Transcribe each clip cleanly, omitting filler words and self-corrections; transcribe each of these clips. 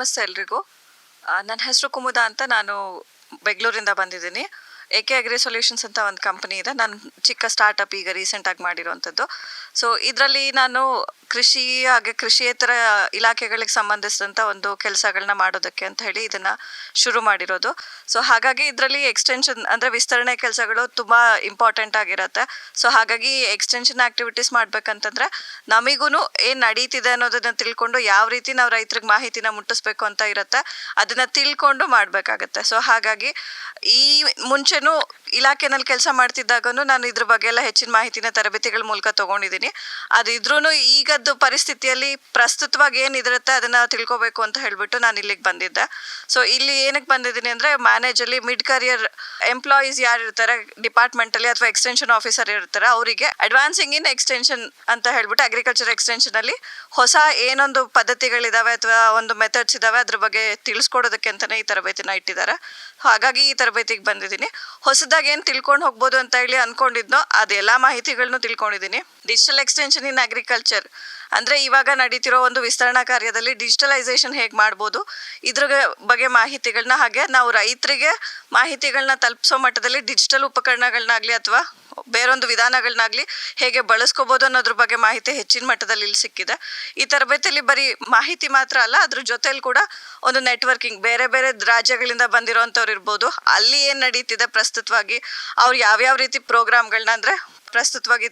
ನಮಸ್ತೆ ಎಲ್ರಿಗೂ. ನನ್ನ ಹೆಸರು ಕುಮುದ ಅಂತ. ನಾನು ಬೆಂಗಳೂರಿಂದ ಬಂದಿದ್ದೀನಿ. ಎಕೆ ಅಗ್ರಿ ಸೊಲ್ಯೂಷನ್ಸ್ ಅಂತ ಒಂದು ಕಂಪನಿ ಇದೆ. ನಾನು ಚಿಕ್ಕ ಸ್ಟಾರ್ಟಪ್ ಈಗ ರೀಸೆಂಟಾಗಿ ಮಾಡಿರೋವಂಥದ್ದು. ಸೊ ಇದರಲ್ಲಿ ನಾನು ಕೃಷಿ ಹಾಗೆ ಕೃಷಿಯೇತರ ಇಲಾಖೆಗಳಿಗೆ ಸಂಬಂಧಿಸಿದಂಥ ಒಂದು ಕೆಲಸಗಳನ್ನ ಮಾಡೋದಕ್ಕೆ ಅಂತ ಹೇಳಿ ಇದನ್ನು ಶುರು ಮಾಡಿರೋದು. ಸೊ ಹಾಗಾಗಿ ಇದರಲ್ಲಿ ಎಕ್ಸ್ಟೆನ್ಷನ್ ಅಂದರೆ ವಿಸ್ತರಣೆ ಕೆಲಸಗಳು ತುಂಬ ಇಂಪಾರ್ಟೆಂಟ್ ಆಗಿರುತ್ತೆ. ಸೊ ಹಾಗಾಗಿ ಎಕ್ಸ್ಟೆನ್ಷನ್ ಆ್ಯಕ್ಟಿವಿಟೀಸ್ ಮಾಡಬೇಕಂತಂದರೆ ನಮಗೂ ಏನು ನಡೀತಿದೆ ಅನ್ನೋದನ್ನು ತಿಳ್ಕೊಂಡು ಯಾವ ರೀತಿ ನಾವು ರೈತರಿಗೆ ಮಾಹಿತಿನ ಮುಟ್ಟಿಸ್ಬೇಕು ಅಂತ ಇರುತ್ತೆ, ಅದನ್ನು ತಿಳ್ಕೊಂಡು ಮಾಡಬೇಕಾಗತ್ತೆ. ಸೊ ಹಾಗಾಗಿ ಈ ಮುಂಚೆನೂ ಇಲಾಖೆನಲ್ಲಿ ಕೆಲಸ ಮಾಡ್ತಿದ್ದಾಗೂ ನಾನು ಇದ್ರ ಬಗ್ಗೆ ಎಲ್ಲ ಹೆಚ್ಚಿನ ಮಾಹಿತಿನ ತರಬೇತಿಗಳ ಮೂಲಕ ತೊಗೊಂಡಿದ್ದೀನಿ. ಅದು ಇದ್ರೂ ಈಗದ್ದು ಪರಿಸ್ಥಿತಿಯಲ್ಲಿ ಪ್ರಸ್ತುತವಾಗಿ ಏನಿದಿರುತ್ತೆ ಅದನ್ನು ತಿಳ್ಕೊಬೇಕು ಅಂತ ಹೇಳಿಬಿಟ್ಟು ನಾನು ಇಲ್ಲಿಗೆ ಬಂದಿದ್ದೆ. ಸೊ ಇಲ್ಲಿ ಏನಕ್ಕೆ ಬಂದಿದ್ದೀನಿ ಅಂದರೆ ಮ್ಯಾನೇಜಲ್ಲಿ ಮಿಡ್ ಕರಿಯರ್ ಎಂಪ್ಲಾಯೀಸ್ ಯಾರು ಇರ್ತಾರೆ ಡಿಪಾರ್ಟ್ಮೆಂಟಲ್ಲಿ ಅಥವಾ ಎಕ್ಸ್ಟೆನ್ಷನ್ ಆಫೀಸರ್ ಇರ್ತಾರೆ, ಅವರಿಗೆ ಅಡ್ವಾನ್ಸಿಂಗ್ ಇನ್ ಎಕ್ಸ್ಟೆನ್ಷನ್ ಅಂತ ಹೇಳ್ಬಿಟ್ಟು ಅಗ್ರಿಕಲ್ಚರ್ ಎಕ್ಸ್ಟೆನ್ಷನಲ್ಲಿ ಹೊಸ ಏನೊಂದು ಪದ್ಧತಿಗಳಿದಾವೆ ಅಥವಾ ಒಂದು ಮೆಥಡ್ಸ್ ಇದಾವೆ ಅದ್ರ ಬಗ್ಗೆ ತಿಳಿಸ್ಕೊಡೋದಕ್ಕೆ ಅಂತಲೇ ಈ ತರಬೇತಿನ ಇಟ್ಟಿದ್ದಾರೆ. ಹಾಗಾಗಿ ಈ ತರಬೇತಿಗೆ ಬಂದಿದ್ದೀನಿ. ಹೊಸದಾಗಿ ಏನು ತಿಳ್ಕೊಂಡು ಹೋಗ್ಬೋದು ಅಂತ ಹೇಳಿ ಅಂದ್ಕೊಂಡಿದ್ನೋ ಅದೆಲ್ಲ ಮಾಹಿತಿಗಳನ್ನು ತಿಳ್ಕೊಂಡಿದ್ದೀನಿ. ಡಿಜಿಟಲ್ ಎಕ್ಸ್ಟೆನ್ಷನ್ ಇನ್ ಅಗ್ರಿಕಲ್ಚರ್ ಅಂದರೆ ಇವಾಗ ನಡೀತಿರೋ ಒಂದು ವಿಸ್ತರಣಾ ಕಾರ್ಯದಲ್ಲಿ ಡಿಜಿಟಲೈಸೇಷನ್ ಹೇಗೆ ಮಾಡ್ಬೋದು ಇದ್ರ ಬಗ್ಗೆ ಮಾಹಿತಿಗಳನ್ನ, ಹಾಗೆ ನಾವು ರೈತರಿಗೆ ಮಾಹಿತಿಗಳನ್ನ ತಲುಪಿಸೋ ಮಟ್ಟದಲ್ಲಿ ಡಿಜಿಟಲ್ ಉಪಕರಣಗಳನ್ನಾಗಲಿ ಅಥವಾ ಬೇರೊಂದು ವಿಧಾನಗಳನ್ನಾಗಲಿ ಹೇಗೆ ಬಳಸ್ಕೋಬೋದು ಅನ್ನೋದ್ರ ಬಗ್ಗೆ ಮಾಹಿತಿ ಹೆಚ್ಚಿನ ಮಟ್ಟದಲ್ಲಿ ಇಲ್ಲಿ ಸಿಕ್ಕಿದೆ. ಈ ತರಬೇತಿಯಲ್ಲಿ ಬರೀ ಮಾಹಿತಿ ಮಾತ್ರ ಅಲ್ಲ, ಅದ್ರ ಜೊತೆಲಿ ಕೂಡ ಒಂದು ನೆಟ್ವರ್ಕಿಂಗ್, ಬೇರೆ ಬೇರೆ ರಾಜ್ಯಗಳಿಂದ ಬಂದಿರೋವಂಥವ್ರು ಇರ್ಬೋದು, ಅಲ್ಲಿ ಏನು ನಡೀತಿದೆ ಪ್ರಸ್ತುತವಾಗಿ, ಅವ್ರು ಯಾವ್ಯಾವ ರೀತಿ ಪ್ರೋಗ್ರಾಮ್ಗಳನ್ನ ಅಂದರೆ ಪ್ರಸ್ತುತವಾಗಿ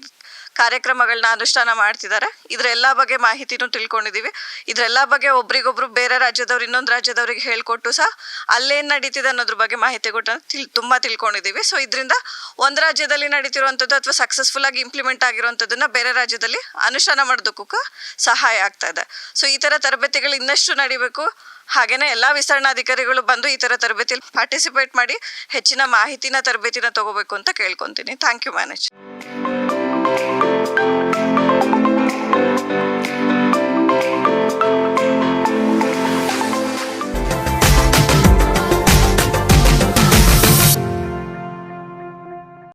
ಕಾರ್ಯಕ್ರಮಗಳನ್ನ ಅನುಷ್ಠಾನ ಮಾಡ್ತಿದ್ದಾರೆ, ಇದರೆಲ್ಲ ಬಗ್ಗೆ ಮಾಹಿತಿನೂ ತಿಳ್ಕೊಂಡಿದ್ದೀವಿ. ಇದರೆಲ್ಲ ಬಗ್ಗೆ ಒಬ್ರಿಗೊಬ್ರು ಬೇರೆ ರಾಜ್ಯದವ್ರು ಇನ್ನೊಂದು ರಾಜ್ಯದವ್ರಿಗೆ ಹೇಳ್ಕೊಟ್ಟು ಸಹ ಅಲ್ಲೇನು ನಡೀತಿದೆ ಅನ್ನೋದ್ರ ಬಗ್ಗೆ ಮಾಹಿತಿ ಕೊಟ್ಟು ತುಂಬ ತಿಳ್ಕೊಂಡಿದ್ದೀವಿ. ಸೊ ಇದರಿಂದ ಒಂದು ರಾಜ್ಯದಲ್ಲಿ ನಡೀತಿರುವಂಥದ್ದು ಅಥವಾ ಸಕ್ಸಸ್ಫುಲ್ಲಾಗಿ ಇಂಪ್ಲಿಮೆಂಟ್ ಆಗಿರುವಂಥದ್ದನ್ನು ಬೇರೆ ರಾಜ್ಯದಲ್ಲಿ ಅನುಷ್ಠಾನ ಮಾಡೋದಕ್ಕೂ ಸಹಾಯ ಆಗ್ತಾ ಇದೆ. ಸೊ ಈ ಥರ ತರಬೇತಿಗಳು ಇನ್ನಷ್ಟು ನಡಿಬೇಕು. ಹಾಗೆಯೇ ಎಲ್ಲ ವಿಸ್ತರಣಾಧಿಕಾರಿಗಳು ಬಂದು ಈ ಥರ ತರಬೇತಿಯಲ್ಲಿ ಪಾರ್ಟಿಸಿಪೇಟ್ ಮಾಡಿ ಹೆಚ್ಚಿನ ಮಾಹಿತಿನ ತರಬೇತಿನ ತೊಗೋಬೇಕು ಅಂತ ಕೇಳ್ಕೊತೀನಿ. Thank you manage.